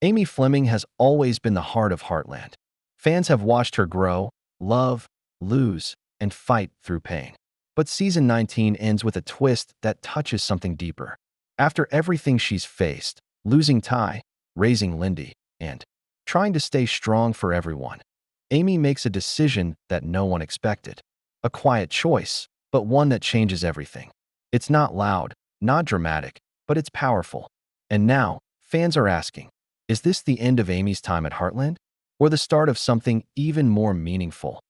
Amy Fleming has always been the heart of Heartland. Fans have watched her grow, love, lose, and fight through pain. But season 19 ends with a twist that touches something deeper. After everything she's faced, losing Ty, raising Lyndy, and trying to stay strong for everyone, Amy makes a decision that no one expected. A quiet choice, but one that changes everything. It's not loud, not dramatic, but it's powerful. And now, fans are asking, is this the end of Amy's time at Heartland? Or the start of something even more meaningful?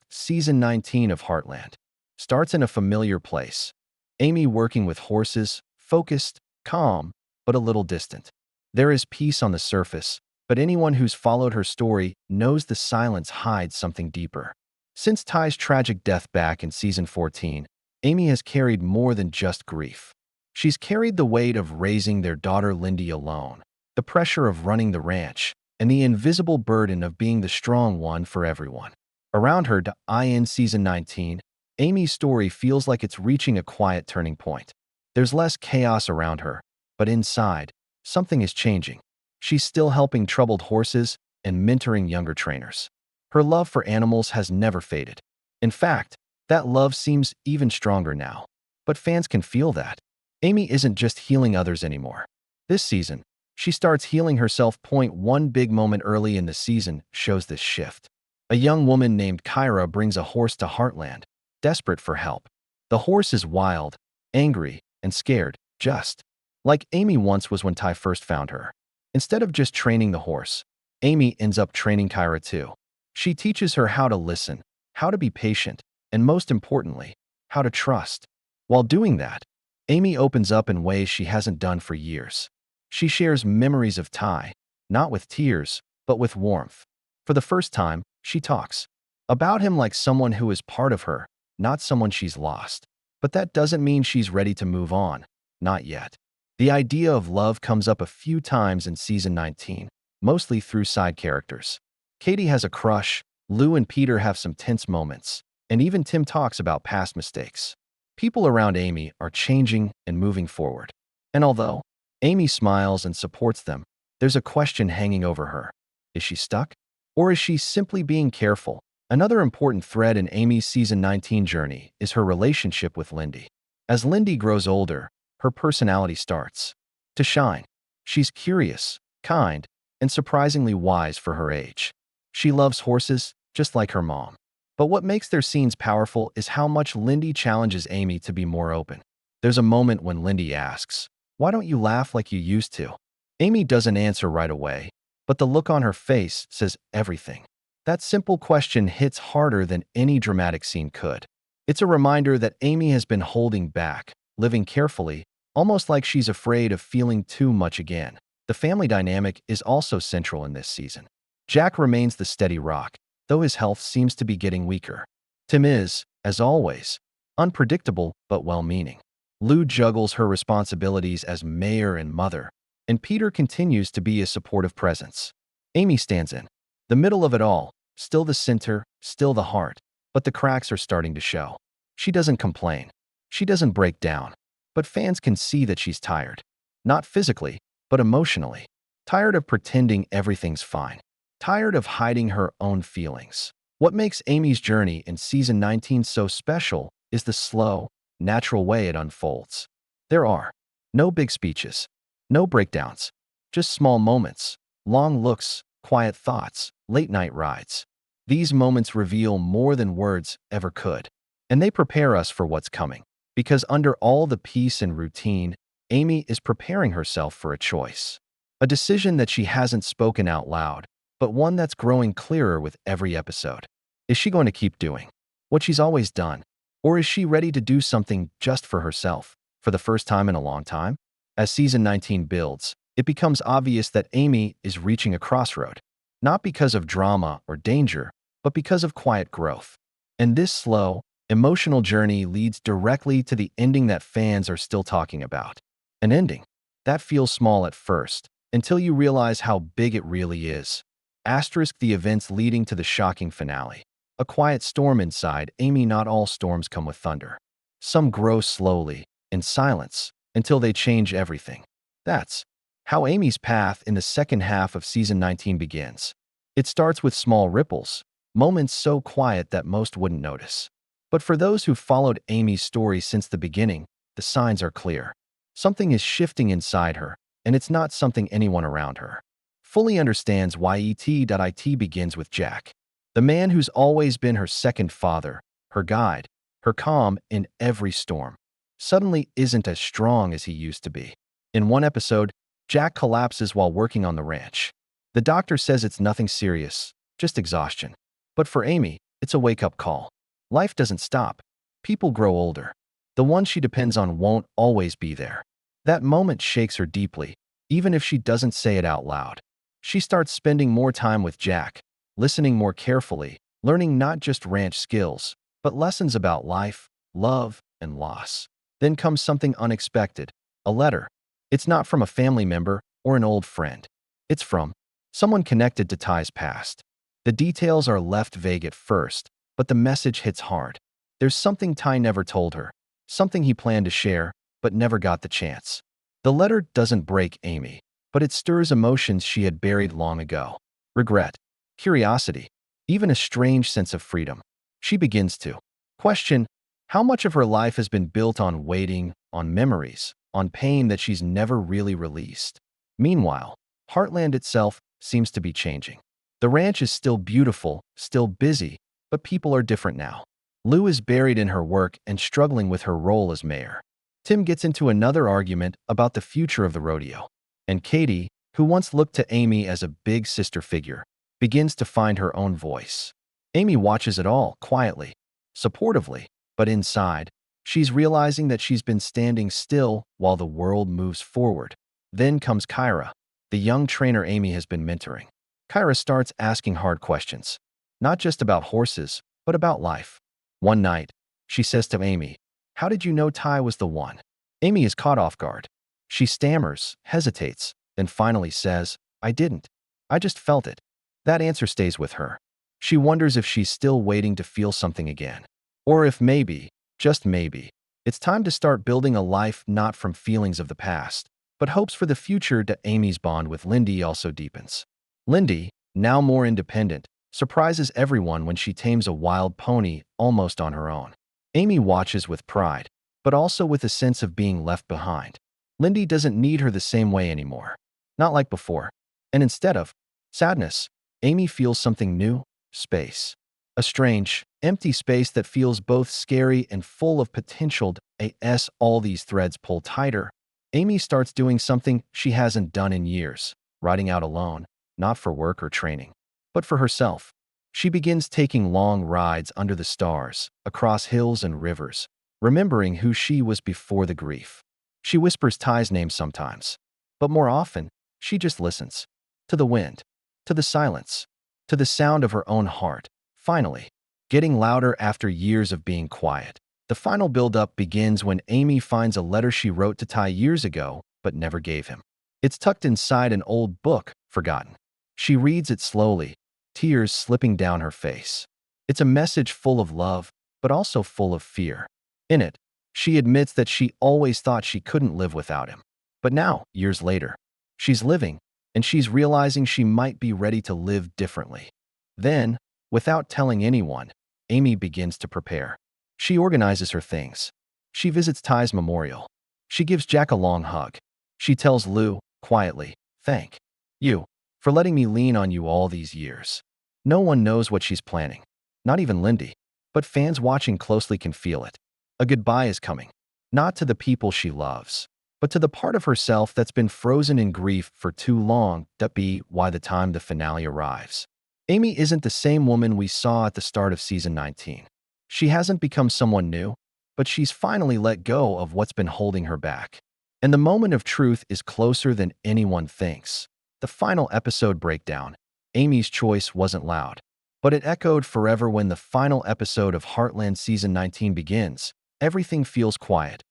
Season 19 of Heartland starts in a familiar place. Amy working with horses, focused, calm, but a little distant. There is peace on the surface, but anyone who's followed her story knows the silence hides something deeper. Since Ty's tragic death back in season 14, Amy has carried more than just grief. She's carried the weight of raising their daughter Lyndy alone, the pressure of running the ranch, and the invisible burden of being the strong one for everyone. Around her, in season 19, Amy's story feels like it's reaching a quiet turning point. There's less chaos around her, but inside, something is changing. She's still helping troubled horses and mentoring younger trainers. Her love for animals has never faded. In fact, that love seems even stronger now. But fans can feel that. Amy isn't just healing others anymore. This season, she starts healing herself. One big moment early in the season shows this shift. A young woman named Kyra brings a horse to Heartland, desperate for help. The horse is wild, angry, and scared, just like Amy once was when Ty first found her. Instead of just training the horse, Amy ends up training Kyra too. She teaches her how to listen, how to be patient, and most importantly, how to trust. While doing that, Amy opens up in ways she hasn't done for years. She shares memories of Ty, not with tears, but with warmth. For the first time, she talks about him like someone who is part of her, not someone she's lost. But that doesn't mean she's ready to move on. Not yet. The idea of love comes up a few times in season 19, mostly through side characters. Katie has a crush, Lou and Peter have some tense moments, and even Tim talks about past mistakes. People around Amy are changing and moving forward. And although Amy smiles and supports them, there's a question hanging over her. Is she stuck? Or is she simply being careful? Another important thread in Amy's season 19 journey is her relationship with Lyndy. As Lyndy grows older, her personality starts to shine. She's curious, kind, and surprisingly wise for her age. She loves horses, just like her mom. But what makes their scenes powerful is how much Lyndy challenges Amy to be more open. There's a moment when Lyndy asks, "Why don't you laugh like you used to?" Amy doesn't answer right away, but the look on her face says everything. That simple question hits harder than any dramatic scene could. It's a reminder that Amy has been holding back, living carefully, almost like she's afraid of feeling too much again. The family dynamic is also central in this season. Jack remains the steady rock, though his health seems to be getting weaker. Tim is, as always, unpredictable but well-meaning. Lou juggles her responsibilities as mayor and mother, and Peter continues to be a supportive presence. Amy stands in the middle of it all, still the center, still the heart, but the cracks are starting to show. She doesn't complain. She doesn't break down. But fans can see that she's tired. Not physically, but emotionally. Tired of pretending everything's fine. Tired of hiding her own feelings. What makes Amy's journey in season 19 so special is the slow, natural way it unfolds. There are no big speeches, no breakdowns, just small moments, long looks, quiet thoughts, late-night rides. These moments reveal more than words ever could, and they prepare us for what's coming. Because under all the peace and routine, Amy is preparing herself for a choice. A decision that she hasn't spoken out loud, but one that's growing clearer with every episode. Is she going to keep doing what she's always done? Or is she ready to do something just for herself, for the first time in a long time? As season 19 builds, it becomes obvious that Amy is reaching a crossroad. Not because of drama or danger, but because of quiet growth. And this slow, emotional journey leads directly to the ending that fans are still talking about. An ending that feels small at first, until you realize how big it really is. The events leading to the shocking finale. A quiet storm inside Amy. Not all storms come with thunder. Some grow slowly, in silence, until they change everything. That's How Amy's path in the second half of season 19 begins. It starts with small ripples, moments so quiet that most wouldn't notice. But for those who've followed Amy's story since the beginning, the signs are clear. Something is shifting inside her, and it's not something anyone around her fully understands. Why it begins with Jack, the man who's always been her second father, her guide, her calm in every storm, suddenly isn't as strong as he used to be. In one episode, Jack collapses while working on the ranch. The doctor says it's nothing serious, just exhaustion. But for Amy, it's a wake-up call. Life doesn't stop. People grow older. The one she depends on won't always be there. That moment shakes her deeply, even if she doesn't say it out loud. She starts spending more time with Jack, listening more carefully, learning not just ranch skills, but lessons about life, love, and loss. Then comes something unexpected, a letter. It's not from a family member or an old friend. It's from someone connected to Ty's past. The details are left vague at first, but the message hits hard. There's something Ty never told her, something he planned to share, but never got the chance. The letter doesn't break Amy, but it stirs emotions she had buried long ago. Regret, curiosity, even a strange sense of freedom. She begins to question how much of her life has been built on waiting, on memories, on pain that she's never really released. Meanwhile, Heartland itself seems to be changing. The ranch is still beautiful, still busy, but people are different now. Lou is buried in her work and struggling with her role as mayor. Tim gets into another argument about the future of the rodeo. And Katie, who once looked to Amy as a big sister figure, begins to find her own voice. Amy watches it all quietly, supportively, but inside, she's realizing that she's been standing still while the world moves forward. Then comes Kyra, the young trainer Amy has been mentoring. Kyra starts asking hard questions, not just about horses, but about life. One night, she says to Amy, "How did you know Ty was the one?" Amy is caught off guard. She stammers, hesitates, then finally says, "I didn't. I just felt it." That answer stays with her. She wonders if she's still waiting to feel something again. Or if maybe, just maybe, it's time to start building a life not from feelings of the past, but hopes for the future. Amy's bond with Lyndy also deepens. Lyndy, now more independent, surprises everyone when she tames a wild pony almost on her own. Amy watches with pride, but also with a sense of being left behind. Lyndy doesn't need her the same way anymore. Not like before. And instead of sadness, Amy feels something new, space. A strange, empty space that feels both scary and full of potential. As all these threads pull tighter, Amy starts doing something she hasn't done in years, riding out alone, not for work or training, but for herself. She begins taking long rides under the stars, across hills and rivers, remembering who she was before the grief. She whispers Ty's name sometimes, but more often, she just listens. To the wind, to the silence, to the sound of her own heart, finally, getting louder after years of being quiet. The final build-up begins when Amy finds a letter she wrote to Ty years ago, but never gave him. It's tucked inside an old book, forgotten. She reads it slowly, tears slipping down her face. It's a message full of love, but also full of fear. In it, she admits that she always thought she couldn't live without him. But now, years later, she's living, and she's realizing she might be ready to live differently. Then, without telling anyone, Amy begins to prepare. She organizes her things. She visits Ty's memorial. She gives Jack a long hug. She tells Lou, quietly, "Thank you for letting me lean on you all these years." No one knows what she's planning, not even Lyndy, but fans watching closely can feel it. A goodbye is coming, not to the people she loves, but to the part of herself that's been frozen in grief for too long. By the time the finale arrives, Amy isn't the same woman we saw at the start of season 19. She hasn't become someone new, but she's finally let go of what's been holding her back. And the moment of truth is closer than anyone thinks. The final episode breakdown. Amy's choice wasn't loud, but it echoed forever. When the final episode of Heartland season 19 begins, everything feels quiet,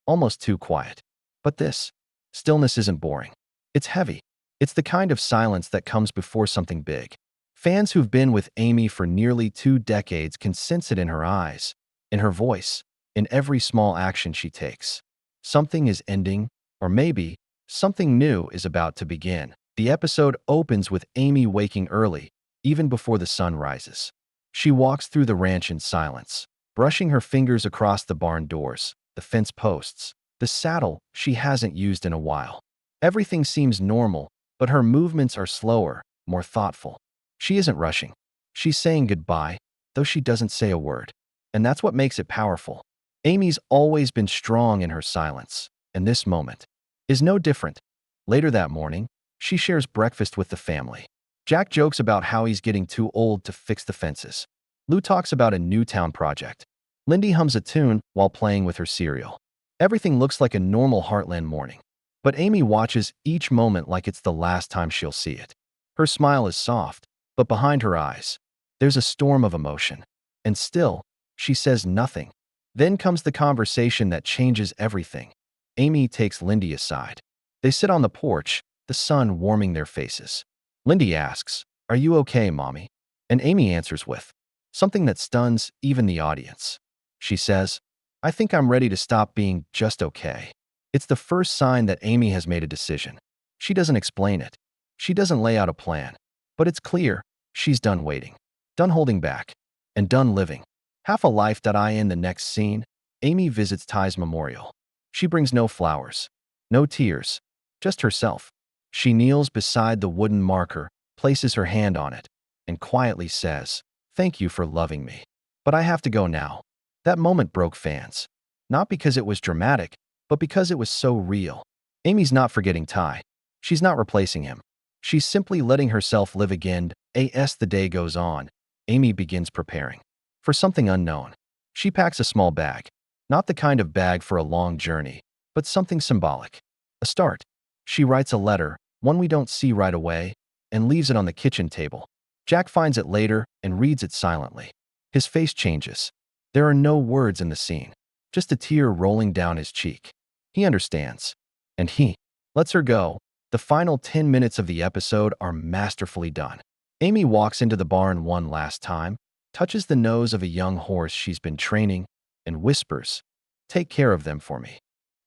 almost too quiet. But this stillness isn't boring. It's heavy. It's the kind of silence that comes before something big. Fans who've been with Amy for nearly 2 decades can sense it in her eyes, in her voice, in every small action she takes. Something is ending, or maybe something new is about to begin. The episode opens with Amy waking early, even before the sun rises. She walks through the ranch in silence, brushing her fingers across the barn doors, the fence posts, the saddle she hasn't used in a while. Everything seems normal, but her movements are slower, more thoughtful. She isn't rushing. She's saying goodbye, though she doesn't say a word. And that's what makes it powerful. Amy's always been strong in her silence, and this moment is no different. Later that morning, she shares breakfast with the family. Jack jokes about how he's getting too old to fix the fences. Lou talks about a new town project. Lyndy hums a tune while playing with her cereal. Everything looks like a normal Heartland morning. But Amy watches each moment like it's the last time she'll see it. Her smile is soft, but behind her eyes, there's a storm of emotion. And still, she says nothing. Then comes the conversation that changes everything. Amy takes Lyndy aside. They sit on the porch, the sun warming their faces. Lyndy asks, "Are you okay, Mommy?" And Amy answers with something that stuns even the audience. She says, "I think I'm ready to stop being just okay." It's the first sign that Amy has made a decision. She doesn't explain it. She doesn't lay out a plan. But it's clear she's done waiting, done holding back, and done living. Half a life that I in the next scene, Amy visits Ty's memorial. She brings no flowers, no tears, just herself. She kneels beside the wooden marker, places her hand on it, and quietly says, "Thank you for loving me. But I have to go now." That moment broke fans. Not because it was dramatic, but because it was so real. Amy's not forgetting Ty. She's not replacing him. She's simply letting herself live again. As the day goes on, Amy begins preparing for something unknown. She packs a small bag. Not the kind of bag for a long journey, but something symbolic. A start. She writes a letter, one we don't see right away, and leaves it on the kitchen table. Jack finds it later and reads it silently. His face changes. There are no words in the scene, just a tear rolling down his cheek. He understands. And he lets her go. The final 10 minutes of the episode are masterfully done. Amy walks into the barn one last time, touches the nose of a young horse she's been training, and whispers, "Take care of them for me."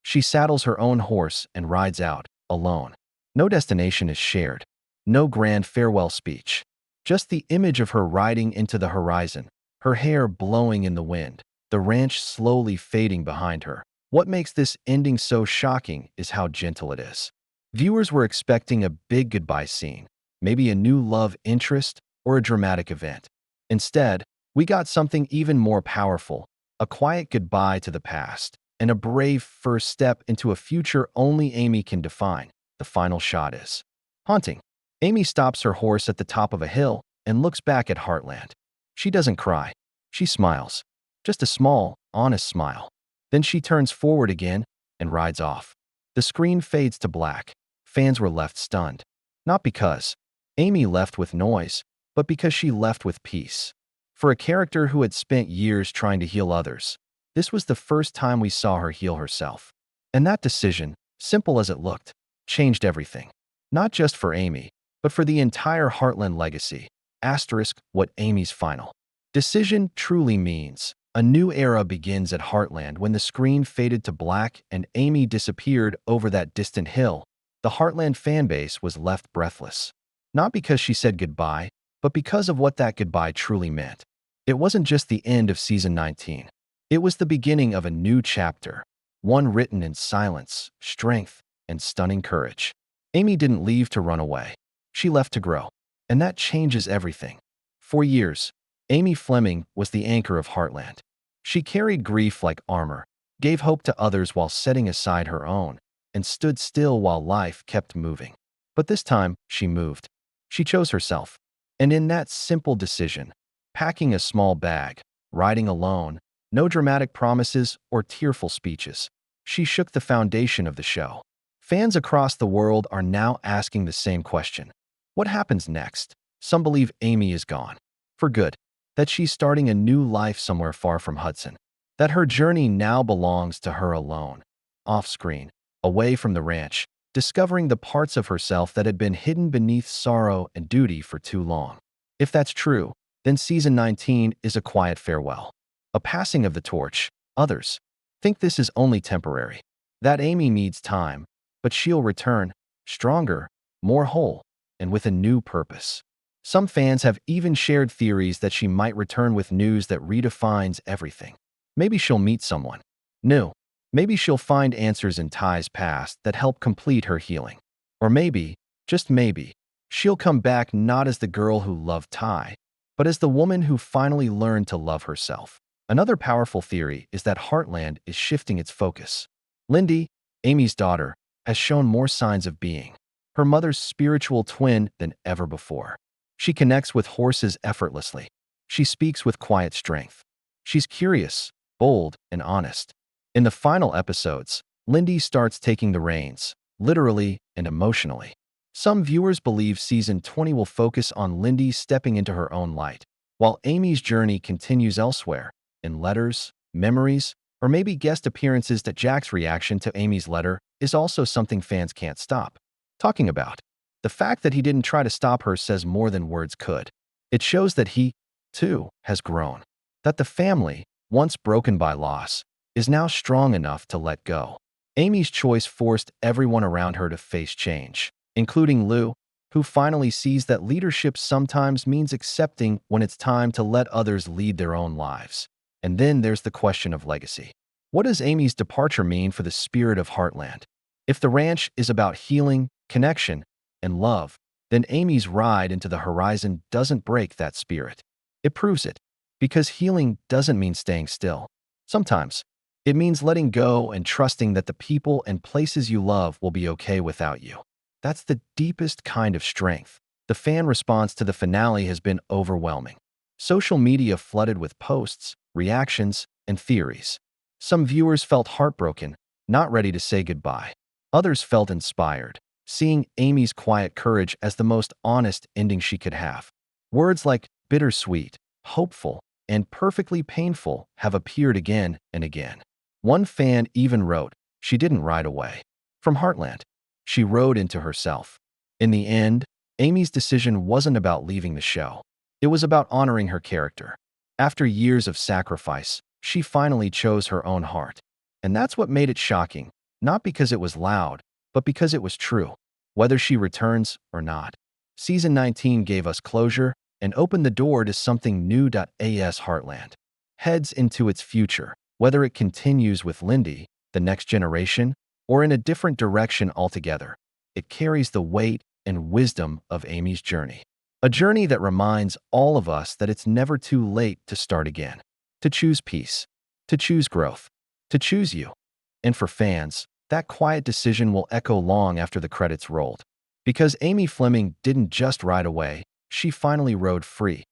She saddles her own horse and rides out, alone. No destination is shared. No grand farewell speech. Just the image of her riding into the horizon, her hair blowing in the wind, the ranch slowly fading behind her. What makes this ending so shocking is how gentle it is. Viewers were expecting a big goodbye scene, maybe a new love interest or a dramatic event. Instead, we got something even more powerful, a quiet goodbye to the past, and a brave first step into a future only Amy can define. The final shot is haunting. Amy stops her horse at the top of a hill and looks back at Heartland. She doesn't cry. She smiles. Just a small, honest smile. Then she turns forward again and rides off. The screen fades to black. Fans were left stunned. Not because Amy left with noise, but because she left with peace. For a character who had spent years trying to heal others, this was the first time we saw her heal herself. And that decision, simple as it looked, changed everything. Not just for Amy, but for the entire Heartland legacy. Asterisk what Amy's final decision truly means. A new era begins at Heartland when the screen faded to black and Amy disappeared over that distant hill. The Heartland fanbase was left breathless. Not because she said goodbye, but because of what that goodbye truly meant. It wasn't just the end of season 19. It was the beginning of a new chapter, one written in silence, strength, and stunning courage. Amy didn't leave to run away. She left to grow. And that changes everything. For years, Amy Fleming was the anchor of Heartland. She carried grief like armor, gave hope to others while setting aside her own, and stood still while life kept moving. But this time, she moved. She chose herself. And in that simple decision, packing a small bag, riding alone, no dramatic promises or tearful speeches, she shook the foundation of the show. Fans across the world are now asking the same question. What happens next? Some believe Amy is gone. For good. That she's starting a new life somewhere far from Hudson. That her journey now belongs to her alone. Off-screen, away from the ranch, discovering the parts of herself that had been hidden beneath sorrow and duty for too long. If that's true, then season 19 is a quiet farewell. A passing of the torch. Others think this is only temporary. That Amy needs time, but she'll return, stronger, more whole, and with a new purpose. Some fans have even shared theories that she might return with news that redefines everything. Maybe she'll meet someone new. Maybe she'll find answers in Ty's past that help complete her healing. Or maybe, just maybe, she'll come back not as the girl who loved Ty, but as the woman who finally learned to love herself. Another powerful theory is that Heartland is shifting its focus. Lyndy, Amy's daughter, has shown more signs of being her mother's spiritual twin than ever before. She connects with horses effortlessly. She speaks with quiet strength. She's curious, bold, and honest. In the final episodes, Lyndy starts taking the reins, literally and emotionally. Some viewers believe season 20 will focus on Lyndy stepping into her own light, while Amy's journey continues elsewhere, in letters, memories, or maybe guest appearances. That Jack's reaction to Amy's letter is also something fans can't stop talking about. The fact that he didn't try to stop her says more than words could. It shows that he, too, has grown. That the family, once broken by loss, is now strong enough to let go. Amy's choice forced everyone around her to face change, including Lou, who finally sees that leadership sometimes means accepting when it's time to let others lead their own lives. And then there's the question of legacy. What does Amy's departure mean for the spirit of Heartland? If the ranch is about healing, connection, and love, then Amy's ride into the horizon doesn't break that spirit. It proves it, because healing doesn't mean staying still. Sometimes, it means letting go and trusting that the people and places you love will be okay without you. That's the deepest kind of strength. The fan response to the finale has been overwhelming. Social media flooded with posts, reactions, and theories. Some viewers felt heartbroken, not ready to say goodbye. Others felt inspired, seeing Amy's quiet courage as the most honest ending she could have. Words like bittersweet, hopeful, and perfectly painful have appeared again and again. One fan even wrote, "She didn't ride away from Heartland. She rode into herself." In the end, Amy's decision wasn't about leaving the show. It was about honoring her character. After years of sacrifice, she finally chose her own heart. And that's what made it shocking, not because it was loud, but because it was true. Whether she returns or not, Season 19 gave us closure and opened the door to something new. As Heartland heads into its future, whether it continues with Lyndy, the next generation, or in a different direction altogether, it carries the weight and wisdom of Amy's journey. A journey that reminds all of us that it's never too late to start again, to choose peace, to choose growth, to choose you. And for fans, that quiet decision will echo long after the credits rolled. Because Amy Fleming didn't just ride away, she finally rode free.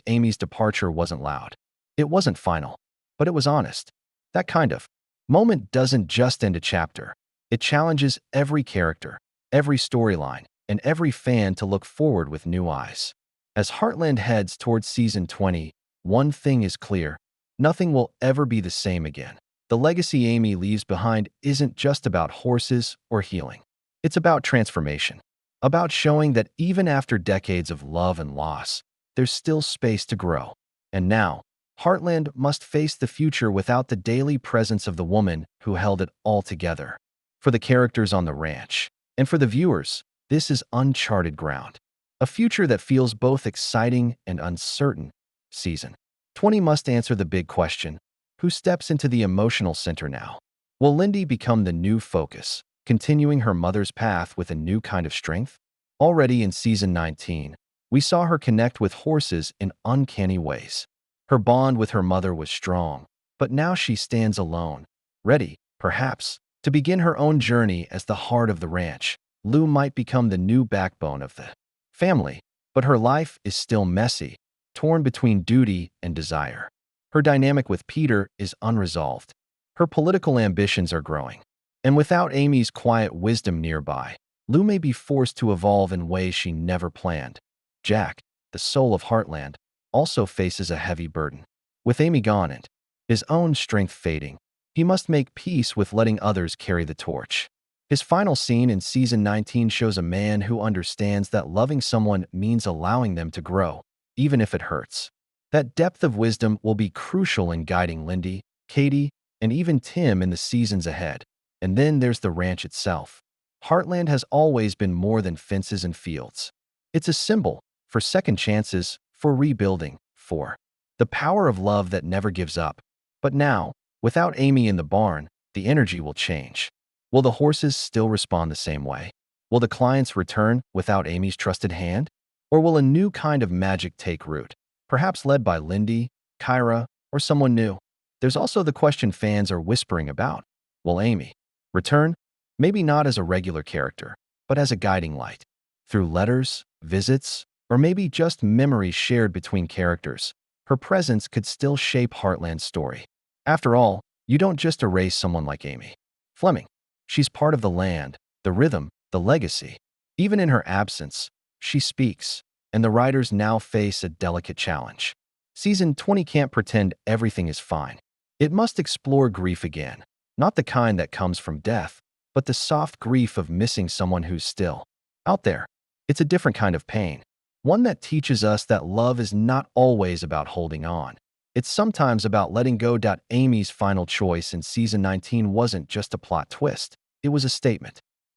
Amy's departure wasn't loud. It wasn't final, but it was honest. That kind of moment doesn't just end a chapter. It challenges every character, every storyline, and every fan to look forward with new eyes. As Heartland heads towards Season 20, one thing is clear: nothing will ever be the same again. The legacy Amy leaves behind isn't just about horses or healing. It's about transformation, about showing that even after decades of love and loss, there's still space to grow. And now, Heartland must face the future without the daily presence of the woman who held it all together. For the characters on the ranch, and for the viewers, this is uncharted ground. A future that feels both exciting and uncertain. Season 20 must answer the big question: who steps into the emotional center now? Will Lyndy become the new focus, continuing her mother's path with a new kind of strength? Already in Season 19, we saw her connect with horses in uncanny ways. Her bond with her mother was strong, but now she stands alone, ready, perhaps, to begin her own journey as the heart of the ranch. Lou might become the new backbone of the family, but her life is still messy, torn between duty and desire. Her dynamic with Peter is unresolved. Her political ambitions are growing. And without Amy's quiet wisdom nearby, Lou may be forced to evolve in ways she never planned. Jack, the soul of Heartland, also faces a heavy burden. With Amy gone and his own strength fading, he must make peace with letting others carry the torch. His final scene in Season 19 shows a man who understands that loving someone means allowing them to grow, even if it hurts. That depth of wisdom will be crucial in guiding Lyndy, Katie, and even Tim in the seasons ahead. And then there's the ranch itself. Heartland has always been more than fences and fields. It's a symbol for second chances, for rebuilding, for the power of love that never gives up. But now, without Amy in the barn, the energy will change. Will the horses still respond the same way? Will the clients return without Amy's trusted hand? Or will a new kind of magic take root, perhaps led by Lyndy, Kyra, or someone new? There's also the question fans are whispering about. Will Amy return? Maybe not as a regular character, but as a guiding light. Through letters, visits, or maybe just memories shared between characters, her presence could still shape Heartland's story. After all, you don't just erase someone like Amy Fleming. She's part of the land, the rhythm, the legacy. Even in her absence, she speaks, and the writers now face a delicate challenge. Season 20 can't pretend everything is fine. It must explore grief again, not the kind that comes from death, but the soft grief of missing someone who's still out there. It's a different kind of pain, one that teaches us that love is not always about holding on. It's sometimes about letting go. Amy's final choice in season 19 wasn't just a plot twist, it was a statement.